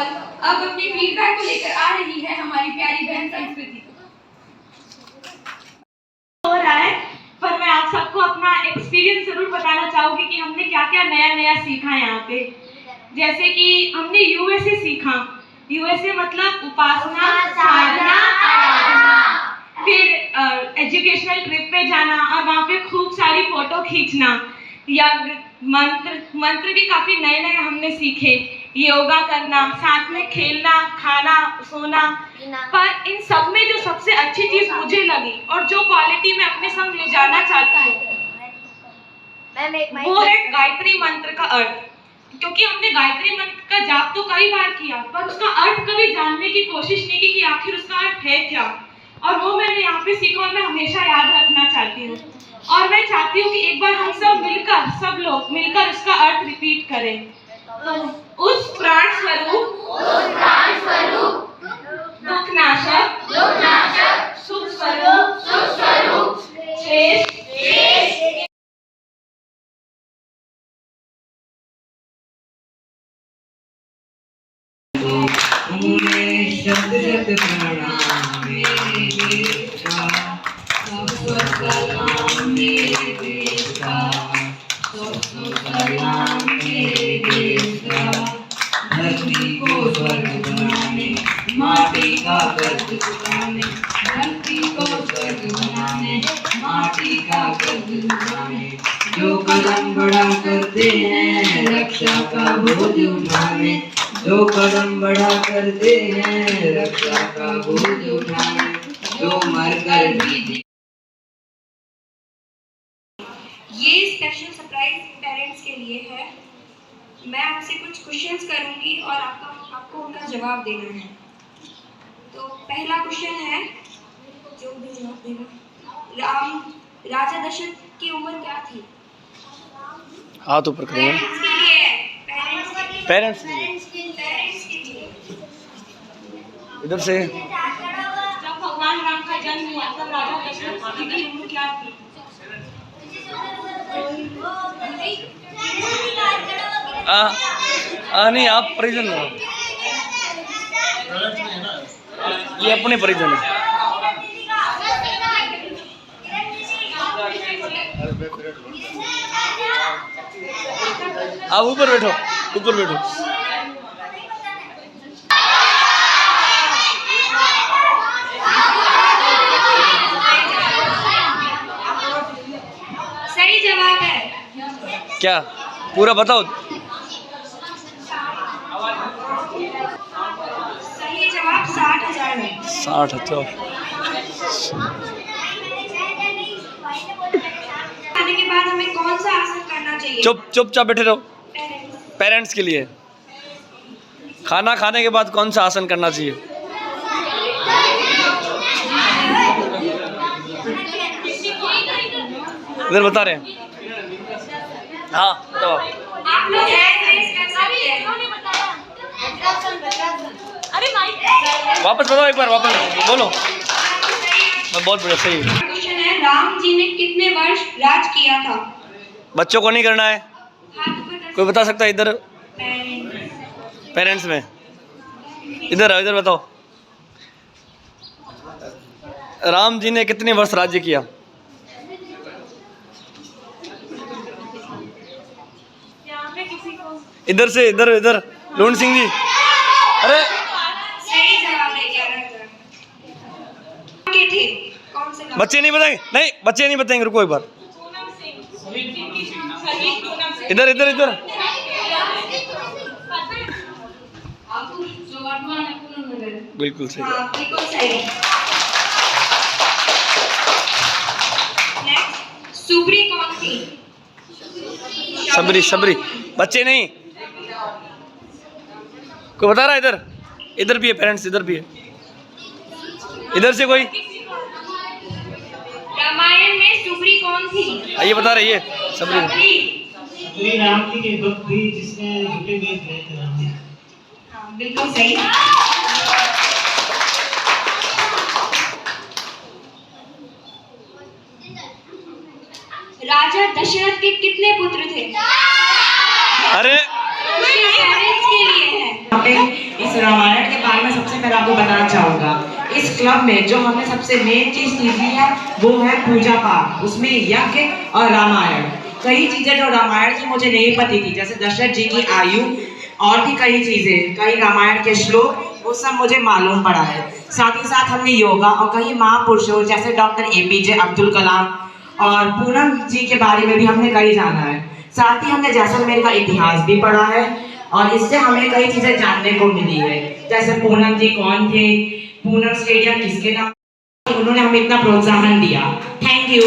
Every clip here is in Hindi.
और अब अपनी फीडबैक को लेकर आ रही है हमारी प्यारी बहन संस्कृति। हो रहा है, पर मैं आप सबको अपना एक्सपीरियंस जरूर बताना चाहूंगी कि हमने क्या क्या नया नया सीखा यहाँ पे। जैसे कि हमने यूएसए सीखा। यूएसए मतलब उपासना, साधना, आराधना। फिर एजुकेशनल ट्रिप पे जाना और वहाँ पे खूब सारी फोटो खींचना। यज्ञ, मंत्र भी काफी नए नए हमने सीखे। योगा करना, साथ में खेलना, खाना, सोना। पर इन सब में जो सबसे अच्छी चीज मुझे लगी और जो क्वालिटी मैं अपने संग ले जाना चाहती हूँ वो है गायत्री मंत्र का अर्थ। क्योंकि हमने गायत्री मंत्र का जाप तो कई बार किया, पर उसका अर्थ कभी जानने की कोशिश नहीं की कि आखिर उसका अर्थ है क्या। और वो मैंने यहाँ पे सीखा और मैं हमेशा याद रखना चाहती हूँ। और मैं चाहती हूँ कि एक बार हम सब लोग मिलकर उसका अर्थ रिपीट करें। तो उस प्राण स्वरूप, दुख नाशक, सुख स्वरूप, श्रेष्ठ, शत प्रणाम मेरे देश का, सलाम मेरे देश का, सलाम मेरे देश का। धरती को स्वर्ग बनाने, माटी का कर्ज चुकाने, धरती को स्वर्ग बनाने, माटी का कर्ज चुकाने। जो कदम बढ़ा करते हैं रक्षा का बोझ उठाने, जो कदम बढ़ा करते हैं रक्षा का बोझ उठाने, जो मरकर भी। ये स्पेशल सरप्राइज पेरेंट्स के लिए है। मैं आपसे कुछ क्वेश्चंस करूंगी और आपको उनका जवाब देना है। तो पहला क्वेश्चन है, जो भी जवाब देगा, राजा दशरथ की उम्र क्या थी? हाथ ऊपर करेंगे। पेरेंट्स के लिए इधर से। जब भगवान राम का जन्म हुआ तब राजा दशरथ जी की उम्र क्या थी? नहीं, आप परिजन हो, ये अपने परिजन है। आप ऊपर बैठो, ऊपर बैठो। सही जवाब है। क्या पूरा बताओ? सही जवाब 60,000 है। 60। अच्छा, खाने के बाद हमें कौन सा आसन करना चाहिए? चुपचाप बैठे रहो। पेरेंट्स के लिए खाना खाने के बाद कौन सा आसन करना चाहिए? इधर बता रहे हैं। हाँ बताओ। आप लोग कर सकते हैं। वापस बताओ, एक बार वापस बोलो। बहुत बढ़िया, सही। क्वेश्चन है, राम जी ने कितने वर्ष राज किया था? बच्चों को नहीं करना है, कोई बता सकता है? इधर पेरेंट्स में, इधर बताओ। राम जी ने कितने वर्ष राज्य किया? इधर से, इधर लोन सिंह जी। अरे सही जवाब है 11,000 के थे। कौन से? बच्चे नहीं बताएंगे, नहीं बच्चे नहीं बताएंगे, रुको एक बार। इधर बिल्कुल सही। हाँ, बिल्कुल सही। नेक्स्ट, सुब्री कौन थी? सबरी। बच्चे नहीं, कोई बता रहा है? इधर भी है पेरेंट्स, इधर भी है। इधर से कोई? रामायण में सुब्री कौन थी? ये बता रही है सबरी राम की के भक्त थी, जिसने झूठे वेद गए थे राम जी। हाँ, बिल्कुल सही। राजा दशरथ के कितने पुत्र थे? अरे पेरेंट्स के लिए है। इस रामायण के बारे में सबसे पहले आपको बताना चाहूँगा। इस क्लब में जो हमने सबसे मेन चीज़ सीखी है वो है पूजा पाठ, उसमें यज्ञ और रामायण। कई चीज़ें जो रामायण की मुझे नहीं पती थी, जैसे दशरथ जी की आयु और भी कई चीज़ें, कई रामायण के श्लोक, वो सब मुझे मालूम पड़ा है। साथ ही साथ हमने योगा और कई महापुरुषों जैसे डॉक्टर APJ अब्दुल कलाम और पूनम जी के बारे में भी हमने कई जाना है। साथ ही हमने जैसलमेर का इतिहास भी पढ़ा है और इससे हमें कई चीज़ें जानने को मिली है, जैसे पूनम जी कौन थे, पूनम स्टेडियम किसके नाम, उन्होंने हमें इतना प्रोत्साहन दिया। Thank you.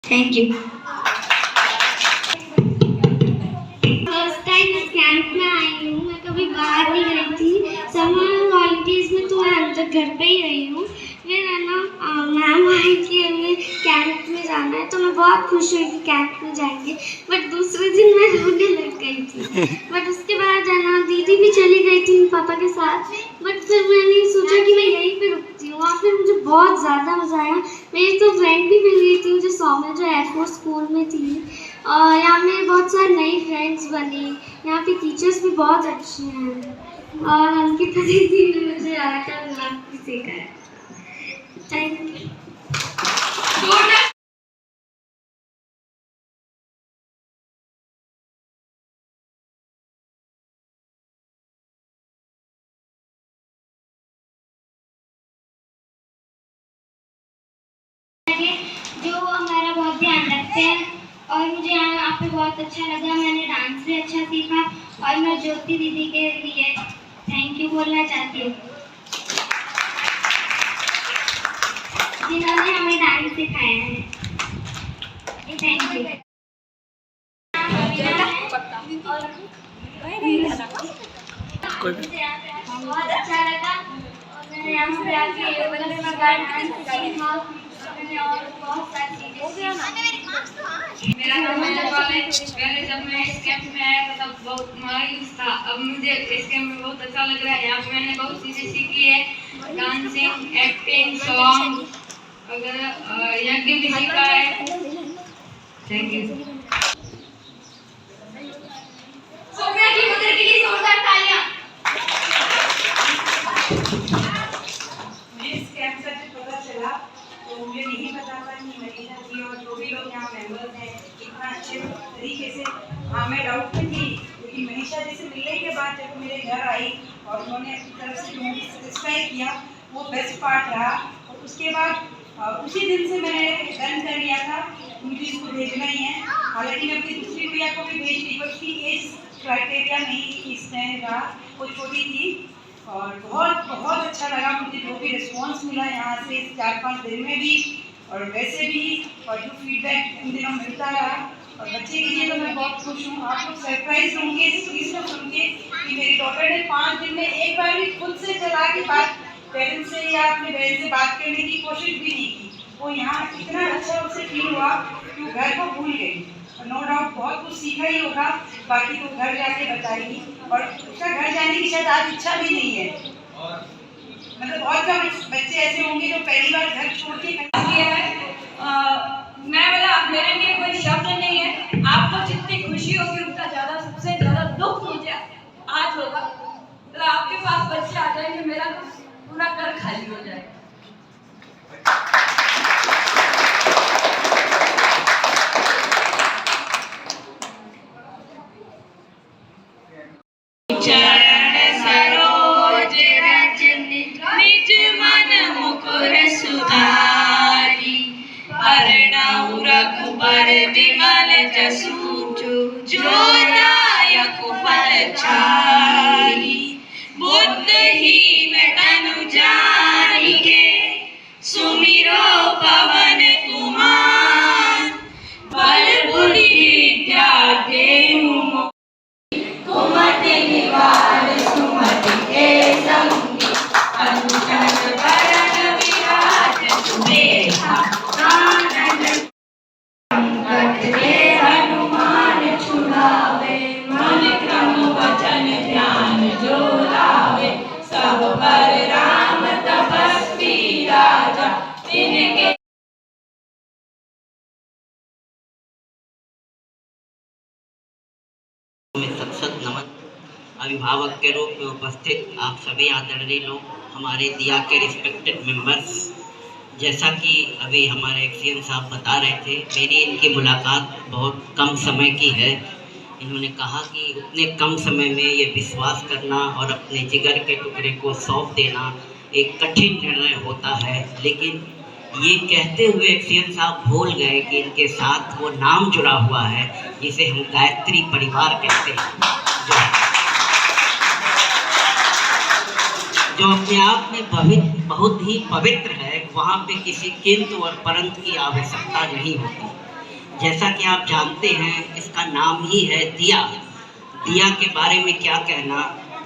Thank you. First time इस कैंप में आई हूँ। मैं कभी बाहर नहीं गई थी। समर हॉलीडेज में तो मैं अंदर घर पे ही रही हूँ। फिर है ना मैम आई कि हमें कैंप में जाना है, तो मैं बहुत खुश हुई कि कैंप में जाएंगे। बट दूसरे दिन मैं रोने लग गई थी। बट उसके बाद है ना दीदी भी चली गई थी पापा के साथ। बट फिर मैंने सोचा कि मैं यहीं पे रुकती हूँ और फिर मुझे बहुत ज़्यादा मज़ा आया। मेरी तो फ्रेंड भी मिल गई थी मुझे सौम्या, जो एयरफोर्स स्कूल में थी। और यहाँ मेरे बहुत सारे नई फ्रेंड्स बनी। यहाँ पे टीचर्स भी बहुत अच्छे हैं और अंकिता दीदी ने मुझे आर्ट और लव भी सिखाया। Thank you. जो हमारा बहुत ध्यान रखते हैं और मुझे यहाँ पे बहुत अच्छा लगा। मैंने डांस भी अच्छा सीखा और मैं ज्योति दीदी के लिए थैंक यू बोलना चाहती हूँ, जिन्होंने हमें डांस सिखाया है। Thank you. मुझे यहाँ पे आके बहुत अच्छा लगा और मैंने यहाँ पे आके मैंने और बहुत सारी चीजें। मेरा नाम अजयपाल है। पहले जब मैं इस कैंप में आया था तब बहुत मायूस था। अब मुझे इस कैंप में बहुत अच्छा लग रहा है। यहाँ पे मैंने बहुत चीज़ें सीखी है, डांसिंग, एक्टिंग, सॉन्ग वगैरह, यज्ञ भी सीखा है। Thank you. सौम्या की मदद के लिए जोरदार तालियां। इस कैंप से पता चला तो मुझे नहीं पता था कि मनीषा जी और जो भी लोग यहाँ मेंबर्स हैं इतना अच्छे तरीके से, हाँ मैं डाउट में थी क्योंकि मनीषा जी से मिलने के बाद जब मेरे घर आई और उन्होंने अपनी तरफ से जो मुझे सेटिस्फाई किया वो बेस्ट पार्ट रहा। और उसके बाद उसी दिन से मैंने डन कर लिया था मुझे इसको भेजना ही है। हालांकि मैं अपनी दूसरी भैया को भी भेज दी, उसकी एज क्राइटेरिया नहीं इसमें रहा, वो छोटी थी। और बहुत बहुत अच्छा लगा मुझे जो भी रिस्पांस मिला यहाँ से इस 4-5 दिन में भी और वैसे भी, और जो फीडबैक इन दिनों मिलता रहा। और बच्चे के लिए तो मैं बहुत खुश हूँ। आप लोग सरप्राइज होंगे इस चीज़ को सुन के कि मेरी डॉटर ने 5 दिन में एक बार भी खुद से चला के बात पेरेंट्स से या अपने बहन से बात करने की कोशिश भी नहीं की। वो यहाँ इतना अच्छा उसे फील हुआ कि वो घर को भूल गई। नो डाउट बहुत कुछ सीखा ही होगा, बाकी तो घर जाके बताएगी। और उसका घर जाने की शायद आज इच्छा भी नहीं है। मतलब बहुत कम बच्चे ऐसे होंगे जो पहली बार घर छोड़ के मैं बोला मेरे लिए कोई शब्द नहीं है। आपको जितनी खुशी होगी उतना ज़्यादा, सबसे ज़्यादा दुख मुझे आज होगा। तो आपके पास बच्चे आ जाएंगे, मेरा पूरा घर खाली हो जाएगा। चरण सरोज रज निज मन मुकुर सुधारी, अर्णव रघुबर विमल जसु जो दायक फल चारि, बुद्धहीन तनु जानिके सुमिरो पवन कुमार, बल बुद्धि विद्या देहु कुमति निवार सुमति के संगी, अनुचर वरण विराज सुबेहा, कानन कटरे हनुमान छुड़ावे, मन क्रम वचन ध्यान जो लावे, सब पर राम तपस्वी राजा, तिनके में सत नमन। अभिभावक के रूप में उपस्थित आप सभी आदरणीय लोग, हमारे दिया के रिस्पेक्टेड मेंबर्स, जैसा कि अभी हमारे एक्सीएम साहब बता रहे थे, मेरी इनकी मुलाकात बहुत कम समय की है। इन्होंने कहा कि उतने कम समय में ये विश्वास करना और अपने जिगर के टुकड़े को सौंप देना एक कठिन निर्णय होता है, लेकिन ये कहते हुए एक्सीएम साहब भूल गए कि इनके साथ वो नाम जुड़ा हुआ है जिसे हम गायत्री परिवार कहते हैं, जो अपने आप में बहुत ही पवित्र है। वहाँ पे किसी किंतु और परंतु की आवश्यकता नहीं होती। जैसा कि आप जानते हैं, इसका नाम ही है दिया। दिया के बारे में क्या कहना,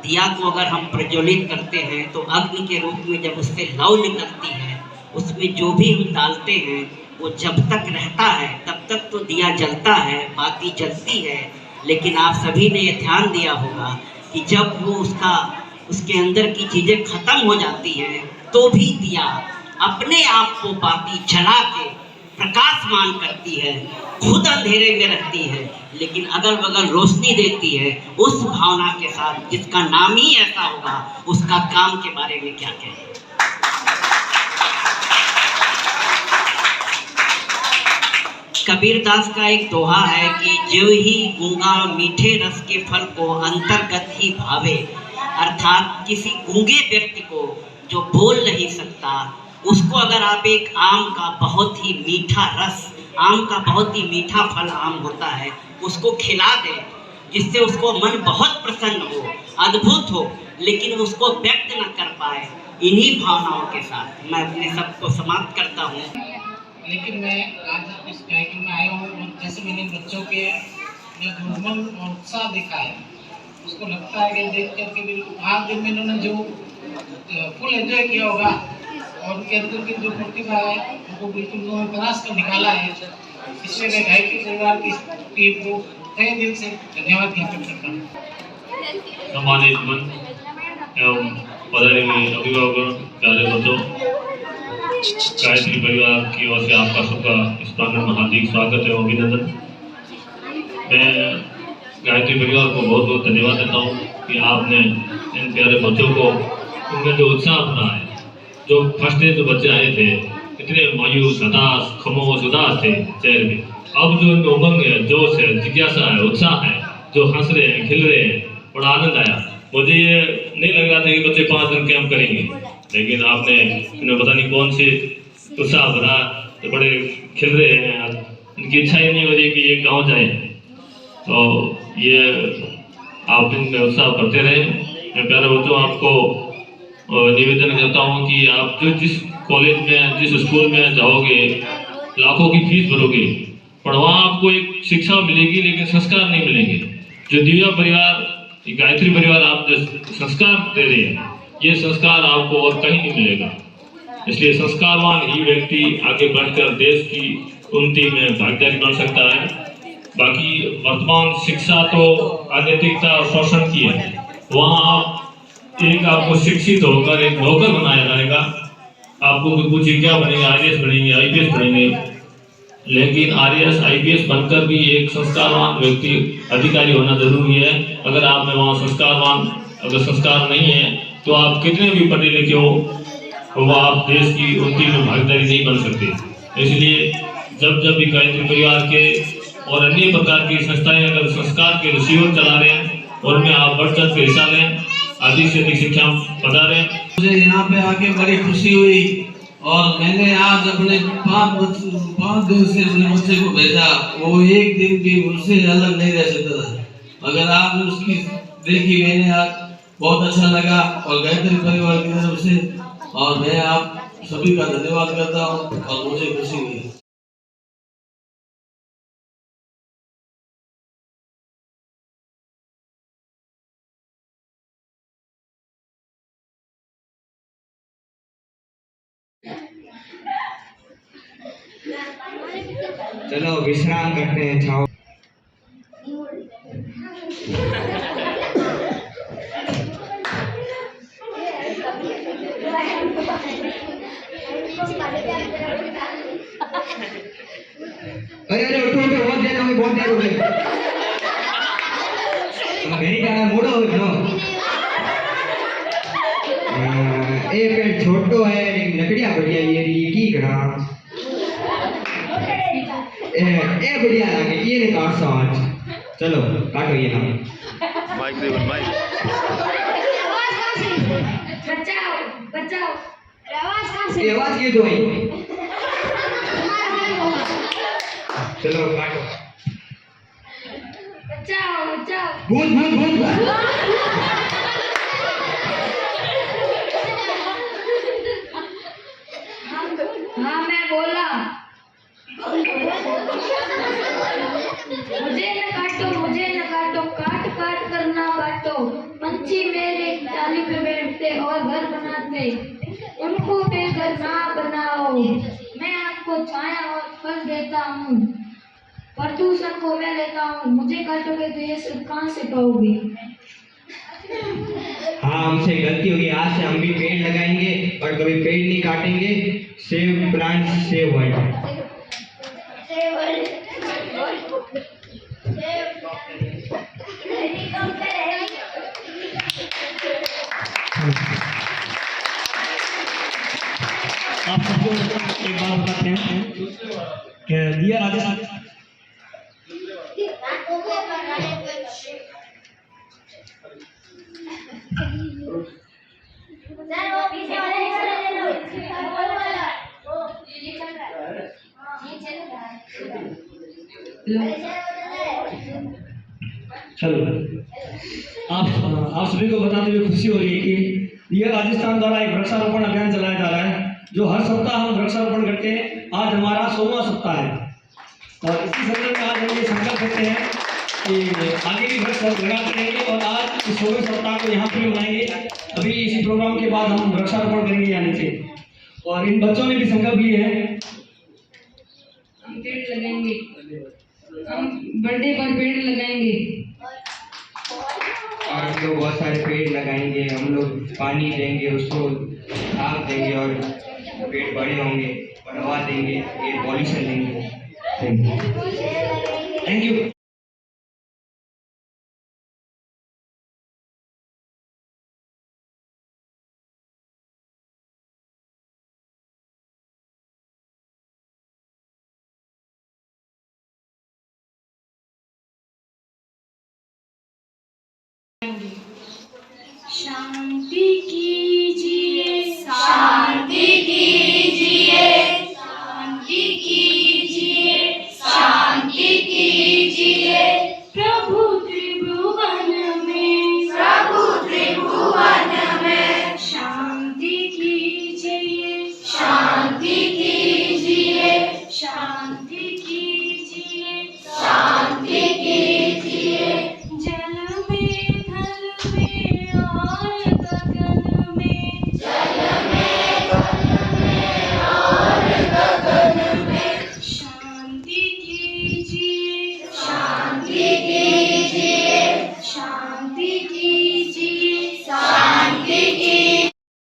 दिया को अगर हम प्रज्वलित करते हैं तो अग्नि के रूप में जब उससे लौ निकलती है, उसमें जो भी हम डालते हैं वो जब तक रहता है तब तक तो दिया जलता है, बाती जलती है। लेकिन आप सभी ने ये ध्यान दिया होगा कि जब वो उसके अंदर की चीज़ें खत्म हो जाती हैं तो भी दिया अपने आप को बाती जला के प्रकाशमान करती है, खुद अंधेरे में रहती है लेकिन अगल बगल रोशनी देती है, उस भावना के साथ जिसका नाम ही ऐसा होगा, उसका काम के बारे में क्या कहें। कबीरदास का एक दोहा है कि जो ही गूंगा मीठे रस के फल को अंतर्गत ही भावे, अर्थात किसी गूंगे व्यक्ति को जो बोल नहीं सकता, उसको अगर आप एक आम का बहुत ही मीठा रस, आम का बहुत ही मीठा फल आम होता है, उसको खिला दें जिससे उसको मन बहुत प्रसन्न हो, अद्भुत हो, लेकिन उसको व्यक्त न कर पाए, इन्हीं भावनाओं के साथ मैं अपने सबको समाप्त करता हूँ। लेकिन मैं आज इस कार्यक्रम में आया हूँ और जैसे मैंने बच्चों के जो उमंग और उत्साह देखा है, उसको लगता है कि देख करके बिल्कुल आज दिन में इन्होंने जो फुल एंजॉय किया होगा और उनके अंदर की जो प्रतिभा है उनको बिल्कुल उन्होंने तलाश कर निकाला है। इसलिए मैं गायत्री परिवार की टीम को तहे दिल से धन्यवाद ज्ञापन करता हूँ। सम्मानित मंच एवं पधारे हुए अभिभावक, प्यारे बच्चों, गायत्री परिवार की ओर से आपका सबका इस प्रांगण में हार्दिक स्वागत है, अभिनंदन। मैं गायत्री परिवार को बहुत बहुत धन्यवाद देता हूँ कि आपने इन प्यारे बच्चों को, उनमें जो उत्साह भरा है, जो फर्स्ट डे जो बच्चे आए थे इतने मायूस, हताश, खामोश, उदास थे चेहरे में, अब जो इनमें उमंग है, जोश है, जिज्ञासा है, उत्साह है, जो हंस रहे हैं, खिल रहे हैं, बड़ा आनंद आया। मुझे ये नहीं लग रहा था कि बच्चे 5 दिन कैंप करेंगे, लेकिन आपने इन्हें पता नहीं कौन से उत्साह भरा, तो बड़े खिल रहे हैं। इनकी इच्छा ही नहीं हो रही कि ये गाँव जाए, तो ये आप इनमें उत्साह करते रहे। मैं प्यारे बच्चों आपको निवेदन करता हूँ कि आप जो जिस कॉलेज में, जिस स्कूल में जाओगे, लाखों की फीस भरोगे, पर वहाँ आपको एक शिक्षा मिलेगी लेकिन संस्कार नहीं मिलेंगे। जो दिव्या परिवार, गायत्री परिवार आप जो संस्कार दे रहे हैं, ये संस्कार आपको और कहीं नहीं मिलेगा। इसलिए संस्कारवान ही व्यक्ति आगे बढ़कर देश की उन्नति में भागीदारी बन सकता है। बाकी वर्तमान शिक्षा तो अनैतिकता और शोषण की है, वहाँ आप आपको शिक्षित होकर एक नौकर बनाया जाएगा। आपको पूछिए क्या बनेंगे, IAS बनेंगे, IPS बनेंगे, लेकिन IAS IPS बनकर भी एक संस्कारवान व्यक्ति अधिकारी होना जरूरी है। अगर आप में वहाँ अगर संस्कार नहीं है तो आप कितने भी पढ़े लिखे हो, वो आप देश की उन्नति में भागीदारी नहीं बन सकते। इसलिए जब भी गायत्री परिवार के और अन्य प्रकार की संस्थाएं अगर संस्कार के रिसीवर चला रहे हैं और उनमें आप बढ़ चढ़ के हिस्सा लें, अधिक से अधिक शिक्षा पढ़ा रहे हैं। मुझे यहाँ पे आके बड़ी खुशी हुई और मैंने आज अपने 5 दिन से अपने बच्चे को भेजा, वो एक दिन भी मुझसे अलग नहीं रह सकता था। अगर आज उसकी देखी मैंने, आज बहुत अच्छा लगा और गायत्री परिवार की तरफ से, और मैं आप सभी का धन्यवाद करता हूँ और मुझे खुशी हुई। चलो विश्राम करते हैं, जाओ। अरे उठो, बहुत देर हो गई। घरी जाना मोड़ो नो ए पेड़ छोटो है लेकिन लकड़ियां बढ़िया ये की घड़ा ए बढ़िया लागे ये ने काट सो आज चलो काटो ये ना माइक दे माइक बचाओ बचाओ आवाज कहां से आवाज क्यों तो आई चलो काटो बचाओ बचाओ भूत भूत भूत हाँ मैं बोला मुझे न काटो काट काट कर ना काटो पंछी मेरे डाली पे बैठते और घर बनाते उनको बेघर ना बनाओ मैं आपको छाया और फल देता हूँ प्रदूषण को मैं लेता हूँ मुझे काटोगे तो ये सब कहाँ से पाओगे हाँ हमसे गलती होगी आज से हम भी पेड़ लगाएंगे और कभी पेड़ नहीं काटेंगे सेव प्लांट सेव वर्ल्ड आप सबको एक बात बताते हैं कि दिया राजस्थान चलो आप सभी को बताते हुए खुशी हो रही है कि दिया राजस्थान द्वारा एक वृक्षारोपण अभियान चलाया जा रहा है जो हर सप्ताह हम वृक्षारोपण करते हैं। आज हमारा 16वां सप्ताह है और इसी संदर्भ में आज हम ये संकल्प करते हैं कि आगे भी वृक्ष लगाते रहेंगे और आज इस 16वें सप्ताह को यहाँ पर मनाएंगे। अभी इसी प्रोग्राम के बाद हम वृक्षारोपण करेंगे यहाँ नीचे और इन बच्चों ने भी संकल्प लिए है हम पेड़ लगाएंगे, हम बर्थडे पर पेड़ लगाएंगे और हम लोग बहुत सारे पेड़ लगाएंगे, हम लोग पानी देंगे उसको खाद देंगे और पेड़ बड़े होंगे और हवा देंगे एयर पॉल्यूशन देंगे। Thank you.